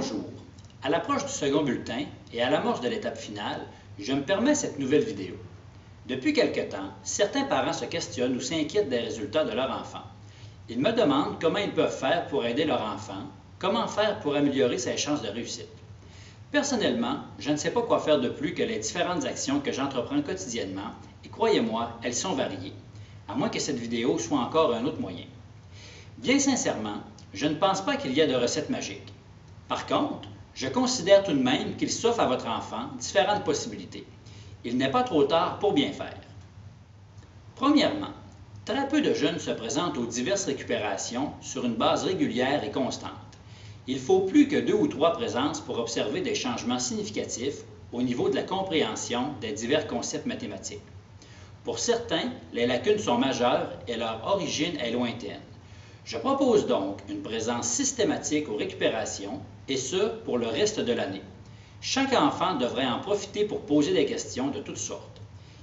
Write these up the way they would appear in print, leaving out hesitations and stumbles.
Bonjour. À l'approche du second bulletin et à l'amorce de l'étape finale, je me permets cette nouvelle vidéo. Depuis quelque temps, certains parents se questionnent ou s'inquiètent des résultats de leur enfant. Ils me demandent comment ils peuvent faire pour aider leur enfant, comment faire pour améliorer ses chances de réussite. Personnellement, je ne sais pas quoi faire de plus que les différentes actions que j'entreprends quotidiennement et croyez-moi, elles sont variées, à moins que cette vidéo soit encore un autre moyen. Bien sincèrement, je ne pense pas qu'il y ait de recette magique. Par contre, je considère tout de même qu'il s'offre à votre enfant différentes possibilités. Il n'est pas trop tard pour bien faire. Premièrement, très peu de jeunes se présentent aux diverses récupérations sur une base régulière et constante. Il faut plus que 2 ou 3 présences pour observer des changements significatifs au niveau de la compréhension des divers concepts mathématiques. Pour certains, les lacunes sont majeures et leur origine est lointaine. Je propose donc une présence systématique aux récupérations, et ce, pour le reste de l'année. Chaque enfant devrait en profiter pour poser des questions de toutes sortes.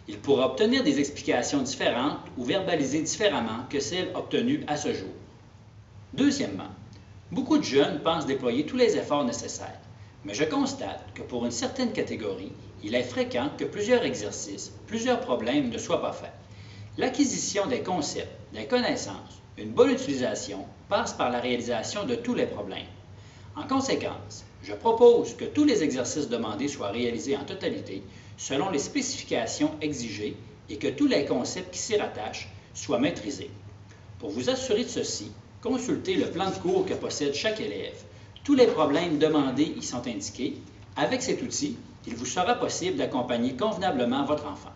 Il pourra obtenir des explications différentes ou verbaliser différemment que celles obtenues à ce jour. Deuxièmement, beaucoup de jeunes pensent déployer tous les efforts nécessaires, mais je constate que pour une certaine catégorie, il est fréquent que plusieurs exercices, plusieurs problèmes ne soient pas faits. L'acquisition des concepts, des connaissances, une bonne utilisation passe par la réalisation de tous les problèmes. En conséquence, je propose que tous les exercices demandés soient réalisés en totalité selon les spécifications exigées et que tous les concepts qui s'y rattachent soient maîtrisés. Pour vous assurer de ceci, consultez le plan de cours que possède chaque élève. Tous les problèmes demandés y sont indiqués. Avec cet outil, il vous sera possible d'accompagner convenablement votre enfant.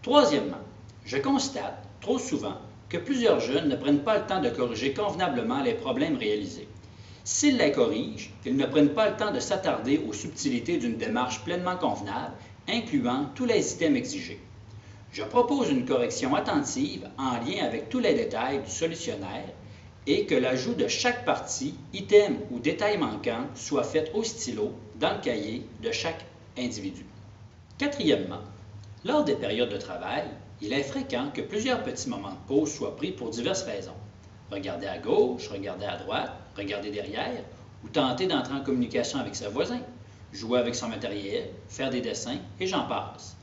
Troisièmement, je constate trop souvent que plusieurs jeunes ne prennent pas le temps de corriger convenablement les problèmes réalisés. S'ils les corrigent, ils ne prennent pas le temps de s'attarder aux subtilités d'une démarche pleinement convenable, incluant tous les items exigés. Je propose une correction attentive en lien avec tous les détails du solutionnaire et que l'ajout de chaque partie, item ou détail manquant soit fait au stylo dans le cahier de chaque individu. Quatrièmement, lors des périodes de travail, il est fréquent que plusieurs petits moments de pause soient pris pour diverses raisons. Regarder à gauche, regarder à droite, regarder derrière, ou tenter d'entrer en communication avec ses voisins, jouer avec son matériel, faire des dessins, et j'en passe.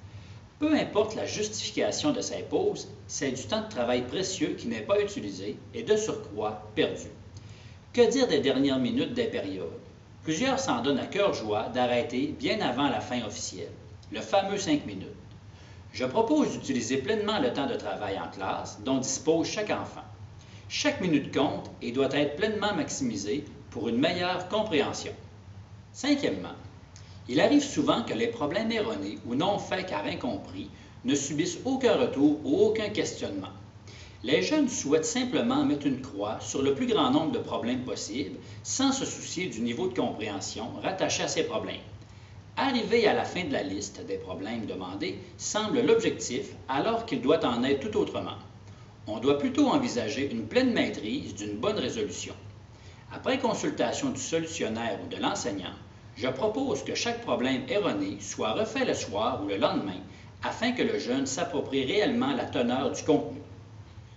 Peu importe la justification de ces pauses, c'est du temps de travail précieux qui n'est pas utilisé et de surcroît perdu. Que dire des dernières minutes des périodes? Plusieurs s'en donnent à cœur joie d'arrêter bien avant la fin officielle, le fameux 5 minutes. Je propose d'utiliser pleinement le temps de travail en classe dont dispose chaque enfant. Chaque minute compte et doit être pleinement maximisée pour une meilleure compréhension. Cinquièmement, il arrive souvent que les problèmes erronés ou non faits car incompris ne subissent aucun retour ou aucun questionnement. Les jeunes souhaitent simplement mettre une croix sur le plus grand nombre de problèmes possibles sans se soucier du niveau de compréhension rattaché à ces problèmes. Arriver à la fin de la liste des problèmes demandés semble l'objectif alors qu'il doit en être tout autrement. On doit plutôt envisager une pleine maîtrise d'une bonne résolution. Après consultation du solutionnaire ou de l'enseignant, je propose que chaque problème erroné soit refait le soir ou le lendemain afin que le jeune s'approprie réellement la teneur du contenu.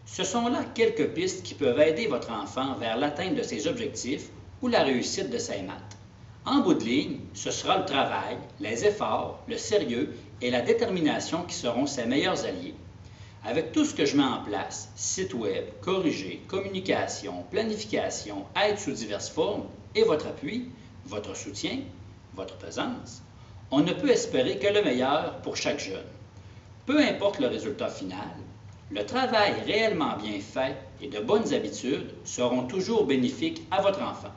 Ce sont là quelques pistes qui peuvent aider votre enfant vers l'atteinte de ses objectifs ou la réussite de ses maths. En bout de ligne, ce sera le travail, les efforts, le sérieux et la détermination qui seront ses meilleurs alliés. Avec tout ce que je mets en place, site web, corrigé, communication, planification, aide sous diverses formes et votre appui, votre soutien, votre présence, on ne peut espérer que le meilleur pour chaque jeune. Peu importe le résultat final, le travail réellement bien fait et de bonnes habitudes seront toujours bénéfiques à votre enfant.